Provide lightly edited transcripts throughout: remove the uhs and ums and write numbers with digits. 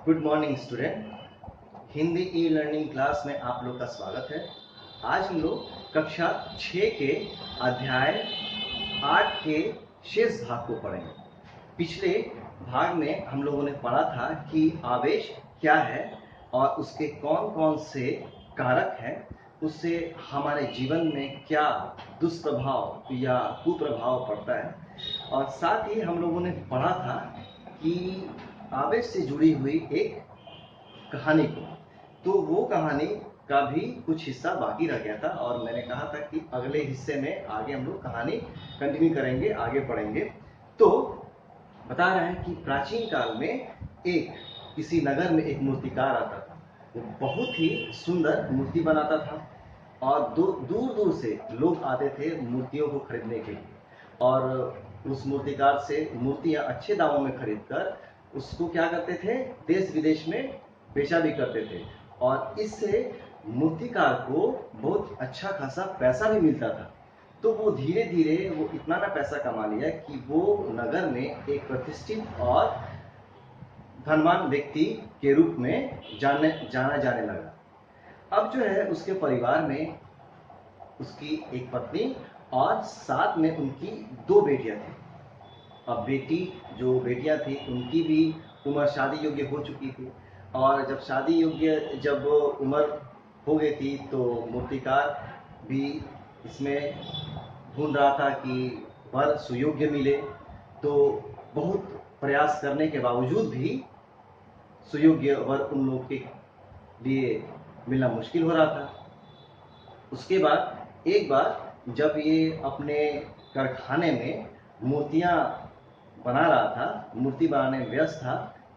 Good morning student. Hindi e learning class में आप लोग का स्वागत है। आज हम लोग कक्षा 6 के अध्याय 8 के शेष भाग को पढ़ेंगे। पिछले भाग में हम लोगों ने पढ़ा था कि आवेश क्या है और उसके कौन कौन से कारक हैं, उससे हमारे जीवन में क्या दुष्प्रभाव या कुप्रभाव पड़ता है। और साथ ही हम लोगों ने पढ़ा था कि आवेश से जुड़ी हुई एक कहानी को, तो वो कहानी का भी कुछ हिस्सा बाकी रह गया था और मैंने कहा था कि अगले हिस्से में आगे हम लोग कहानी कंटिन्यू करेंगे, आगे पढ़ेंगे। तो बता रहे हैं कि प्राचीन काल में एक किसी नगर में एक मूर्तिकार आता था। वो बहुत ही सुंदर मूर्ति बनाता था और दूर दूर से लोग आते थे मूर्तियों को खरीदने के लिए, और उस मूर्तिकार से मूर्तियां अच्छे दामों में खरीदकर उसको क्या करते थे, देश विदेश में बेचा भी करते थे। और इससे मूर्तिकार को बहुत अच्छा खासा पैसा भी मिलता था। तो वो धीरे धीरे वो इतना ना पैसा कमा लिया कि वो नगर में एक प्रतिष्ठित और धनवान व्यक्ति के रूप में जाना जाने लगा। अब जो है उसके परिवार में उसकी एक पत्नी और साथ में उनकी 2 बेटियां थी। अब बेटियां थी उनकी भी उम्र शादी योग्य हो चुकी थी, और जब शादी योग्य जब उम्र हो गई थी तो मूर्तिकार भी इसमें ढूंढ रहा था कि वर सुयोग्य मिले। तो बहुत प्रयास करने के बावजूद भी सुयोग्य वर उन लोगों के लिए मिलना मुश्किल हो रहा था। उसके बाद एक बार जब ये अपने कारखाने में मूर्तियां बना रहा था, मूर्ति बनाने में व्यस्त था,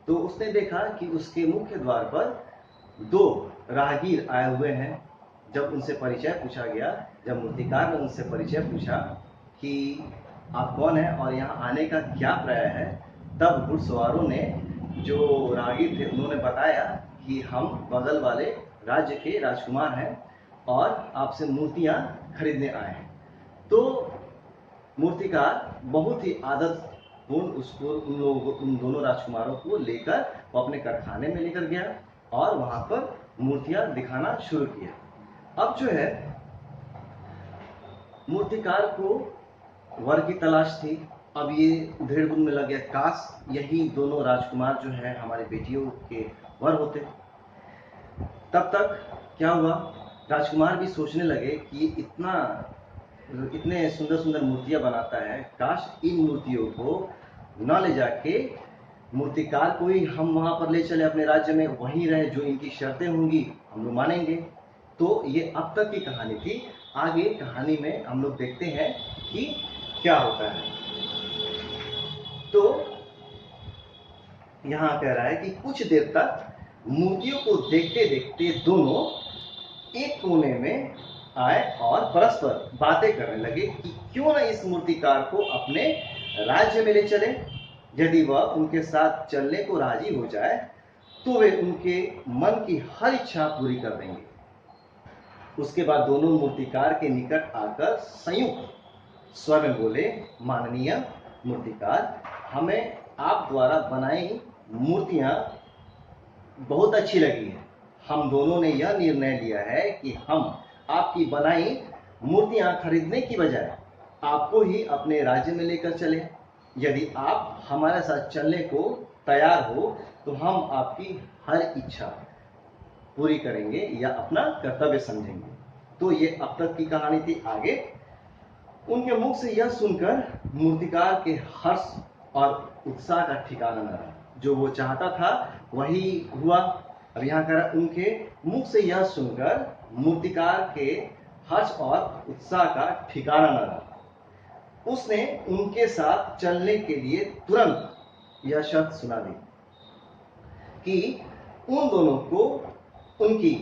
तो उसने देखा कि उसके मुख्य द्वार पर 2 राहगीर आए हुए हैं। जब उनसे परिचय पूछा गया, जब मूर्तिकार ने उनसे परिचय पूछा कि आप कौन हैं और यहाँ आने का क्या पर्याय है, तब घुड़सवारों ने, जो राहगीर थे, उन्होंने बताया कि हम बगल वाले राज्य के राजकुमार हैं और आपसे मूर्तियां खरीदने आए हैं। तो मूर्तिकार बहुत ही आदत पूर्ण उसको उन दोनों राजकुमारों को लेकर वो अपने कारखाने में लेकर गया और वहां पर मूर्तियां दिखाना शुरू किया। अब जो है मूर्तिकार को वर की तलाश थी। अब ये उधेड़-बुन में लग गया, काश यही दोनों राजकुमार जो है हमारी बेटियों के वर होते। तब तक क्या हुआ, राजकुमार भी सोचने लगे कि इतने सुंदर सुंदर मूर्तियां बनाता है, काश इन मूर्तियों को न ले जाके मूर्तिकार को ही हम वहां पर ले चले अपने राज्य में, वहीं रहे, जो इनकी शर्तें होंगी हम लोग मानेंगे। तो ये अब तक की कहानी थी। आगे कहानी में हम लोग देखते हैं कि क्या होता है। तो यहां कह रहा है कि कुछ देर तक मूर्तियों को देखते देखते दोनों एक कोने में आए और परस्पर बातें करने लगे कि क्यों न इस मूर्तिकार को अपने राज्य में ले चले। यदि वह उनके साथ चलने को राजी हो जाए तो वे उनके मन की हर इच्छा पूरी कर देंगे। उसके बाद दोनों मूर्तिकार के निकट आकर संयुक्त स्वर में बोले, माननीय मूर्तिकार, हमें आप द्वारा बनाई मूर्तियां बहुत अच्छी लगी है। हम दोनों ने यह निर्णय लिया है कि हम आपकी बनाई मूर्तियां खरीदने की बजाय आपको ही अपने राज्य में लेकर चले। यदि आप हमारे साथ चलने को तैयार हो तो हम आपकी हर इच्छा पूरी करेंगे या अपना कर्तव्य समझेंगे। तो ये अब तक की कहानी थी। आगे उनके मुख से यह सुनकर मूर्तिकार के हर्ष और उत्साह का ठिकाना न रहा। जो वो चाहता था वही हुआ। अब यहाँ कर उनके मुख से यह सुनकर मूर्तिकार के हर्ष और उत्साह का ठिकाना न रहा। उसने उनके साथ चलने के लिए तुरंत यह शर्त सुना दी कि उन दोनों को उनकी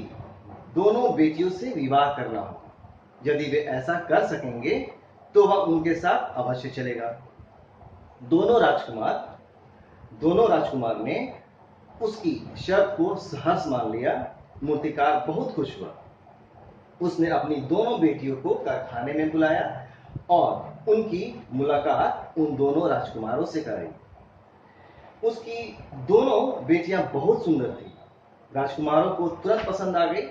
दोनों बेटियों से विवाह करना होगा। यदि वे ऐसा कर सकेंगे तो वह उनके साथ अवश्य चलेगा। दोनों राजकुमार ने उसकी शर्त को सहर्ष मान लिया। मूर्तिकार बहुत खुश हुआ। उसने अपनी दोनों बेटियों को कारखाने में बुलाया और उनकी मुलाकात उन दोनों राजकुमारों से कराई। उसकी दोनों बेटियां बहुत सुंदर थी। राजकुमारों को तुरंत पसंद आ गई।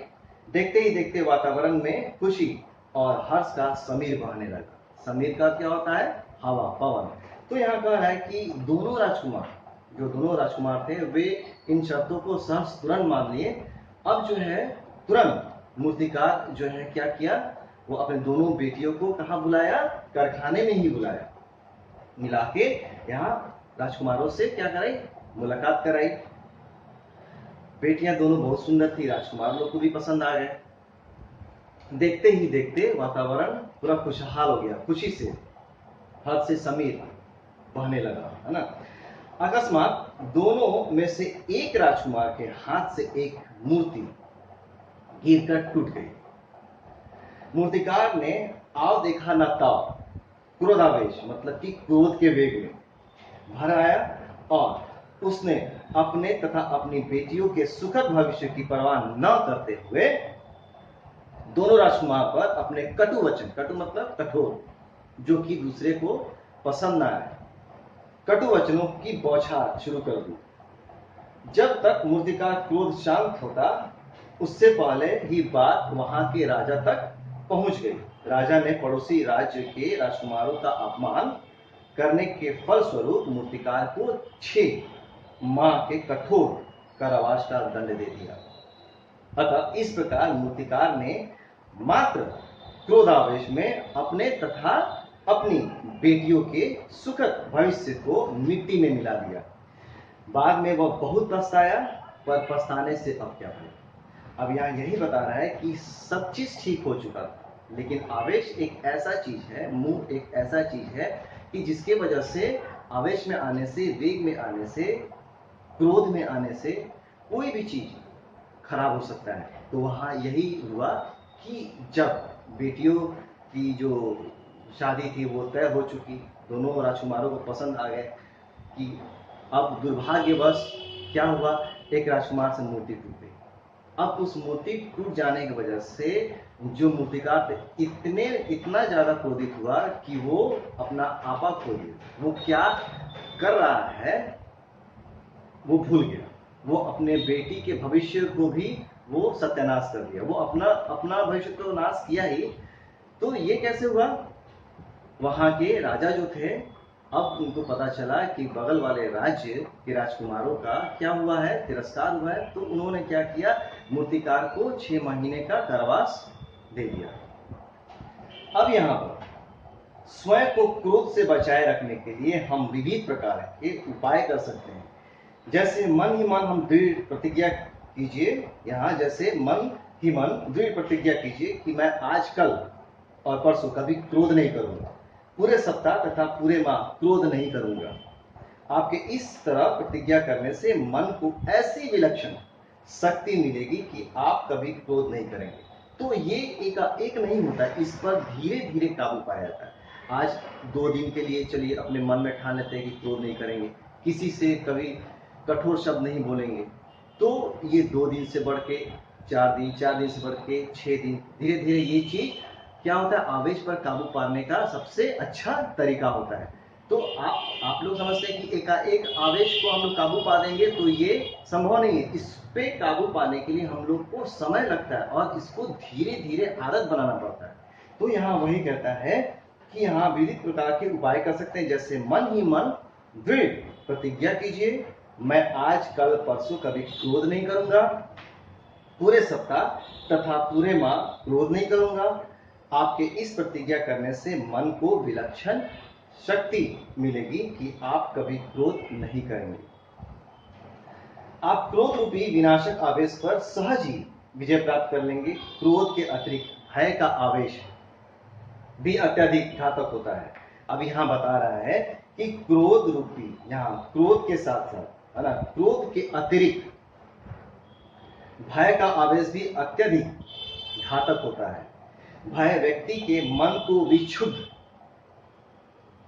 देखते ही देखते वातावरण में खुशी और हर्ष का समीर बहने लगा। समीर का क्या होता है? हवा, पवन। तो यहाँ कह रहा है कि दोनों राजकुमार थे, वे इन शर्तों को सहर्ष तुरंत मान लिए। अब जो है तुरंत मूर्तिकार जो है क्या किया, वो अपने दोनों बेटियों को कहाँ बुलाया? कारखाने में ही बुलाया। मिला के यहाँ राजकुमारों से क्या कराई? मुलाकात कराई। बेटियां दोनों बहुत सुंदर थी, राजकुमार लोग को भी पसंद आ गए। देखते ही देखते वातावरण पूरा खुशहाल हो गया, खुशी से, हर्ष से समीर बहने लगा, है ना। अकस्मात दोनों में से एक राजकुमार के हाथ से एक मूर्ति गिरकर टूट गई। मूर्तिकार ने आव देखा न ताव, क्रोधावेश मतलब कि क्रोध के वेग में भर आया और उसने अपने तथा अपनी बेटियों के सुखद भविष्य की परवाह न करते हुए दोनों राजकुमार पर अपने कटु वचन, कटु मतलब कठोर, जो कि दूसरे को पसंद न आए, कटु वचनों की बौछार शुरू कर दी। जब तक मूर्तिकार क्रोध शांत होता, उससे पहले ही बात वहां के राजा तक पहुंच गई। राजा ने पड़ोसी राज्य के राजकुमारों का अपमान करने के फलस्वरूप मूर्तिकार को 6 माह के कठोर कारावास का दंड दे दिया। अतः इस प्रकार मूर्तिकार ने मात्र क्रोधावेश में अपने तथा अपनी बेटियों के सुखद भविष्य को मिट्टी में मिला दिया। बाद में वह बहुत पछताया, पर पछताने से अब क्या हुआ? अब यहाँ यही बता रहा है कि सब चीज ठीक हो चुका था, लेकिन आवेश एक ऐसा चीज है, मुंह एक ऐसा चीज है कि जिसके वजह से आवेश में आने से, वेग में आने से, क्रोध में आने से कोई भी चीज खराब हो सकता है। तो वहां यही हुआ कि जब बेटियों की जो शादी थी वो तय हो चुकी, दोनों राजकुमारों को पसंद आ गए, कि अब दुर्भाग्यवश क्या हुआ, एक राजकुमार से मूर्ति टूट गई। अब उस मूर्ति टूट जाने की वजह से जो मूर्तिकार थे इतना ज्यादा क्रोधित हुआ कि वो अपना आपा खो दिया। वो क्या कर रहा है वो भूल गया। वो अपने बेटी के भविष्य को भी वो सत्यानाश कर दिया। वो अपना भविष्य तो नाश किया ही, तो ये कैसे हुआ? वहां के राजा जो थे, अब उनको पता चला कि बगल वाले राज्य के राजकुमारों का क्या हुआ है, तिरस्कार हुआ है। तो उन्होंने क्या किया, मूर्तिकार को 6 महीने का कारावास दे दिया। अब यहाँ पर स्वयं को क्रोध से बचाए रखने के लिए हम विविध प्रकार के उपाय कर सकते हैं। जैसे मन ही मन हम दृढ़ प्रतिज्ञा कीजिए। यहाँ जैसे मन ही मन दृढ़ प्रतिज्ञा कीजिए कि मैं आज, कल और परसों कभी क्रोध नहीं करूंगा, पूरे सप्ताह तथा पूरे माह क्रोध नहीं करूंगा। आपके इस तरह प्रतिज्ञा करने से मन को ऐसी विलक्षण शक्ति मिलेगी कि आप कभी क्रोध नहीं करेंगे। तो ये एक नहीं होता, इस पर धीरे धीरे काबू पाया जाता है। आज 2 दिन के लिए चलिए अपने मन में ठान लेते हैं कि क्रोध नहीं करेंगे, किसी से कभी कठोर शब्द नहीं बोलेंगे। तो ये 2 दिन से बढ़ के 4 दिन, 4 दिन से बढ़ के 6 दिन, धीरे धीरे ये चीज क्या होता है, आवेश पर काबू पाने का सबसे अच्छा तरीका होता है। तो आप लोग समझते हैं कि एकाएक आवेश को हम लोग काबू पा देंगे, तो ये संभव नहीं है। इस पे काबू पाने के लिए हम लोग को समय लगता है और इसको धीरे धीरे आदत बनाना पड़ता है। तो यहाँ वही कहता है कि यहाँ विविध प्रकार के उपाय कर सकते हैं। जैसे मन ही मन दृढ़ प्रतिज्ञा कीजिए, मैं आज, कल, परसों कभी क्रोध नहीं करूंगा, पूरे सप्ताह तथा पूरे माह क्रोध नहीं करूंगा। आपके इस प्रतिज्ञा करने से मन को विलक्षण शक्ति मिलेगी कि आप कभी क्रोध नहीं करेंगे। आप क्रोध रूपी विनाशक आवेश पर सहज ही विजय प्राप्त कर लेंगे। क्रोध के अतिरिक्त भय का आवेश भी अत्यधिक घातक होता है। अब यहाँ बता रहा है कि क्रोध रूपी, यहाँ क्रोध के साथ साथ, है ना, क्रोध के अतिरिक्त भय का आवेश भी अत्यधिक घातक होता है। भय व्यक्ति के मन को विक्षुब्ध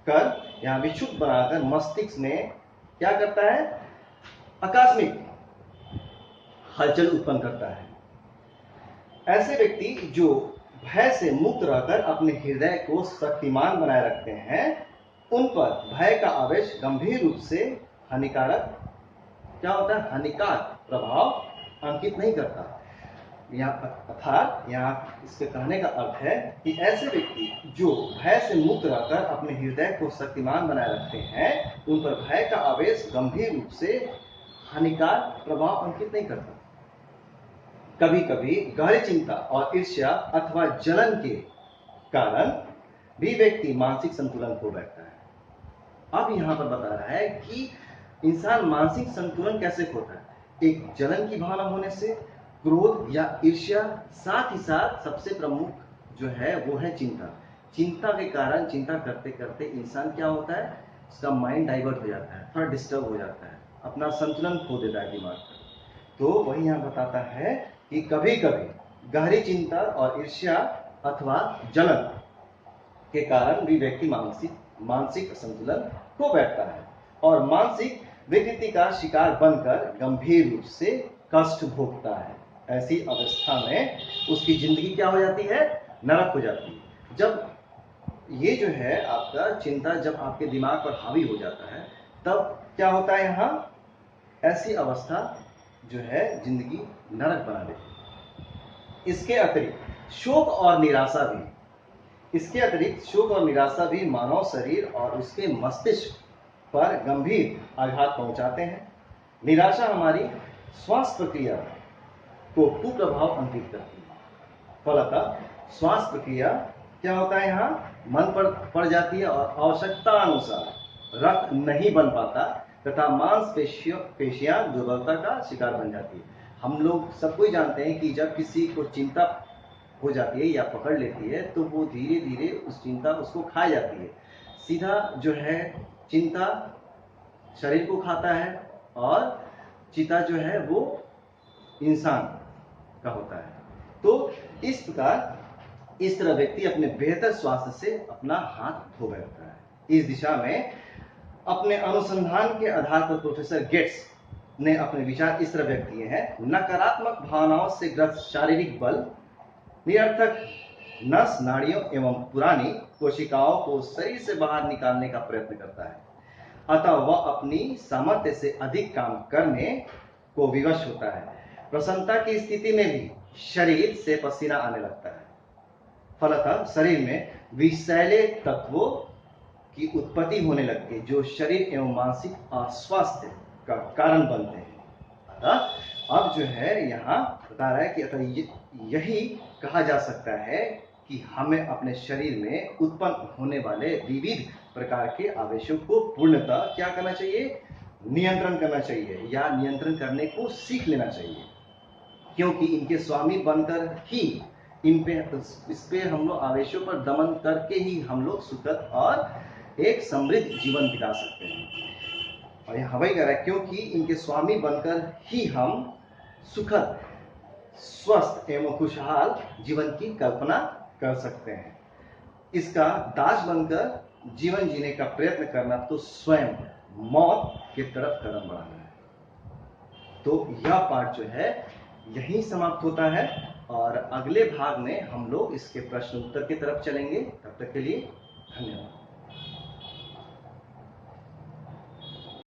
कर, यहाँ विक्षुब्ध बनाकर मस्तिष्क में क्या करता है, आकस्मिक हलचल उत्पन्न करता है। ऐसे व्यक्ति जो भय से मुक्त रहकर अपने हृदय को शक्तिमान बनाए रखते हैं, उन पर भय का आवेश गंभीर रूप से हानिकारक क्या होता है, हानिकारक प्रभाव अंकित नहीं करता। यहाँ अर्थात यहाँ इसके कहने का अर्थ है कि ऐसे व्यक्ति जो भय से मुक्त रहकर अपने हृदय को शक्तिमान बनाए रखते हैं, उन पर भय का आवेश गंभीर रूप से हानिकारक प्रभाव अंकित नहीं करता। कभी कभी गहरी चिंता और ईर्ष्या अथवा जलन के कारण भी व्यक्ति मानसिक संतुलन खो बैठता है। अब यहाँ पर बता रहा है कि इंसान मानसिक संतुलन कैसे खोता है। एक जलन की भावना होने से, क्रोध या ईर्ष्या, साथ ही साथ सबसे प्रमुख जो है वो है चिंता। चिंता के कारण चिंता करते करते इंसान क्या होता है, उसका माइंड डाइवर्ट हो जाता है, थोड़ा डिस्टर्ब हो जाता है, अपना संतुलन खो देता है दिमाग का। तो वही यहाँ बताता है कि कभी कभी गहरी चिंता और ईर्ष्या अथवा जलन के कारण भी व्यक्ति मानसिक संतुलन खो बैठता है और मानसिक विकृति का शिकार बनकर गंभीर रूप से कष्ट भोगता है। ऐसी अवस्था में उसकी जिंदगी क्या हो जाती है, नरक हो जाती है। जब ये जो है आपका चिंता जब आपके दिमाग पर हावी हो जाता है, तब क्या होता है, यहाँ ऐसी अवस्था जो है जिंदगी नरक बना देती है। इसके अतिरिक्त शोक और निराशा भी मानव शरीर और उसके मस्तिष्क पर गंभीर आघात पहुंचाते हैं। निराशा हमारी श्वास प्रक्रिया को कुप्रभाव अंकित करती है। फलतः श्वास प्रक्रिया क्या होता है, यहाँ मन पर पड़ जाती है और आवश्यकता अनुसार रक्त नहीं बन पाता तथा मांसपेशियां दुर्बलता का शिकार बन जाती है। हम लोग सब कोई जानते हैं कि जब किसी को चिंता हो जाती है या पकड़ लेती है तो वो धीरे धीरे उस चिंता उसको खा जाती है। सीधा जो है चिंता शरीर को खाता है और चिता जो है वो इंसान का होता है। तो इस प्रकार इस तरह व्यक्ति अपने बेहतर स्वास्थ्य से अपना हाथ धो बैठता है। इस दिशा में अपने अनुसंधान के आधार पर प्रोफेसर गेट्स ने अपने विचार इस तरह व्यक्त किए हैं। नकारात्मक भावनाओं से ग्रस्त शारीरिक बल निरर्थक नस नाड़ियों एवं पुरानी कोशिकाओं को शरीर से बाहर निकालने का प्रयत्न करता है, अतः वह अपनी सामर्थ्य से अधिक काम करने को विवश होता है। प्रसन्नता की स्थिति में भी शरीर से पसीना आने लगता है। फलतः शरीर में विषैले तत्वों की उत्पत्ति होने लगती है जो शरीर एवं मानसिक अस्वास्थ्य का कारण बनते हैं। अतः अब जो है यहाँ बता रहा है कि अतः यही कहा जा सकता है कि हमें अपने शरीर में उत्पन्न होने वाले विविध प्रकार के आवेशों को पूर्णतः क्या करना चाहिए, नियंत्रण करना चाहिए या नियंत्रण करने को सीख लेना चाहिए, क्योंकि इनके स्वामी बनकर ही इस पे हम लोग आवेशों पर दमन करके ही हम लोग सुखद और एक समृद्ध जीवन बिता सकते हैं। और यहाँ वही कह रहा है क्योंकि इनके स्वामी बनकर ही हम सुखद, स्वस्थ एवं खुशहाल जीवन की कल्पना कर सकते हैं। इसका दास बनकर जीवन जीने का प्रयत्न करना तो स्वयं मौत की तरफ कदम बढ़ाना है। तो यह पाठ जो है यहीं समाप्त होता है और अगले भाग में हम लोग इसके प्रश्न उत्तर की तरफ चलेंगे। तब तक के लिए धन्यवाद।